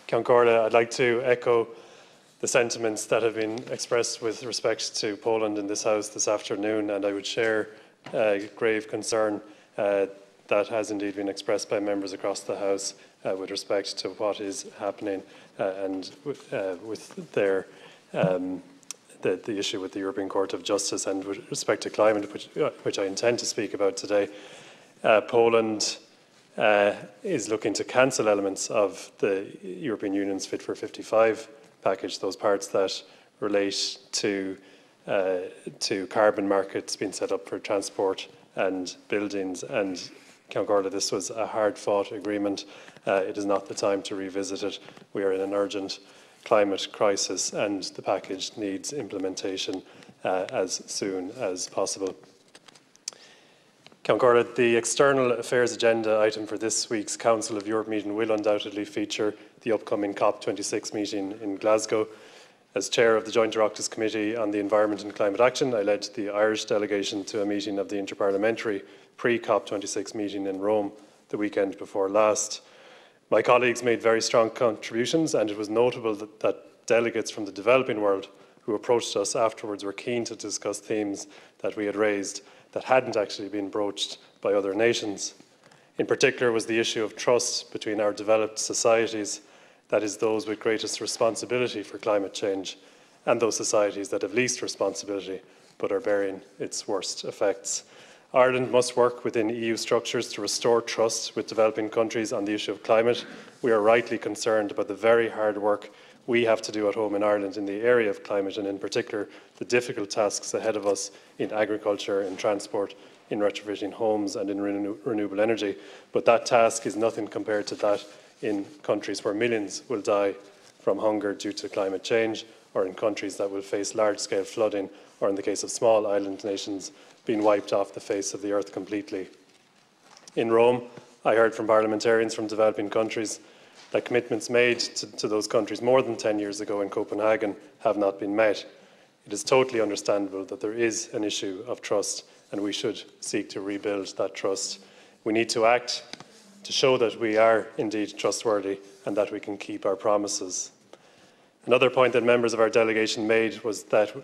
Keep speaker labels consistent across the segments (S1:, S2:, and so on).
S1: Concordia, I'd like to echo the sentiments that have been expressed with respect to Poland in this House this afternoon, and I would share grave concern that has indeed been expressed by members across the House with respect to what is happening and with their the issue with the European Court of Justice and with respect to climate, which I intend to speak about today. Poland is looking to cancel elements of the European Union's Fit for 55 package, those parts that relate to carbon markets being set up for transport and buildings. And Concordia, this was a hard-fought agreement. It is not the time to revisit it. We are in an urgent climate crisis, and the package needs implementation as soon as possible. Concordia, the External Affairs Agenda item for this week's Council of Europe meeting will undoubtedly feature the upcoming COP26 meeting in Glasgow. As Chair of the Joint Oireachtas Committee on the Environment and Climate Action, I led the Irish delegation to a meeting of the Interparliamentary pre-COP26 meeting in Rome the weekend before last. My colleagues made very strong contributions, and it was notable that delegates from the developing world who approached us afterwards were keen to discuss themes that we had raised that hadn't actually been broached by other nations. In particular was the issue of trust between our developed societies, that is, those with greatest responsibility for climate change, and those societies that have least responsibility but are bearing its worst effects. Ireland must work within EU structures to restore trust with developing countries on the issue of climate. We are rightly concerned about the very hard work we have to do at home in Ireland in the area of climate, and in particular the difficult tasks ahead of us in agriculture, in transport, in retrofitting homes and in renewable energy. But that task is nothing compared to that in countries where millions will die from hunger due to climate change, or in countries that will face large-scale flooding, or in the case of small island nations, being wiped off the face of the earth completely. In Rome, I heard from parliamentarians from developing countries that commitments made to those countries more than 10 years ago in Copenhagen have not been met. It is totally understandable that there is an issue of trust, and we should seek to rebuild that trust. We need to act to show that we are indeed trustworthy and that we can keep our promises. Another point that members of our delegation made was that,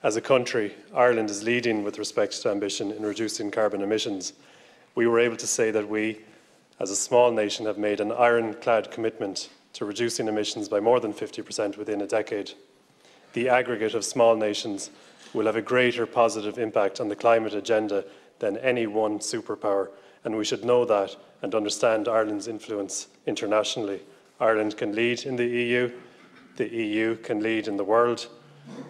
S1: as a country, Ireland is leading with respect to ambition in reducing carbon emissions. We were able to say that we, as a small nation, have made an ironclad commitment to reducing emissions by more than 50% within a decade. The aggregate of small nations will have a greater positive impact on the climate agenda than any one superpower, and we should know that and understand Ireland's influence internationally. Ireland can lead in the EU can lead in the world.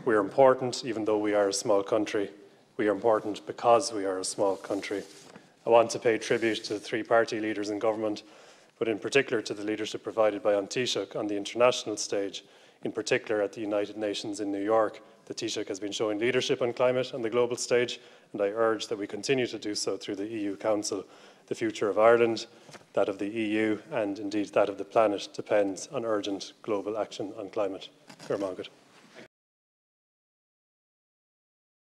S1: We are important even though we are a small country. We are important because we are a small country. I want to pay tribute to the three-party leaders in government, but in particular to the leadership provided by An Taoiseach on the international stage, in particular at the United Nations in New York. The Taoiseach has been showing leadership on climate on the global stage, and I urge that we continue to do so through the EU Council. The future of Ireland, that of the EU, and indeed that of the planet depends on urgent global action on climate. Gurmagad.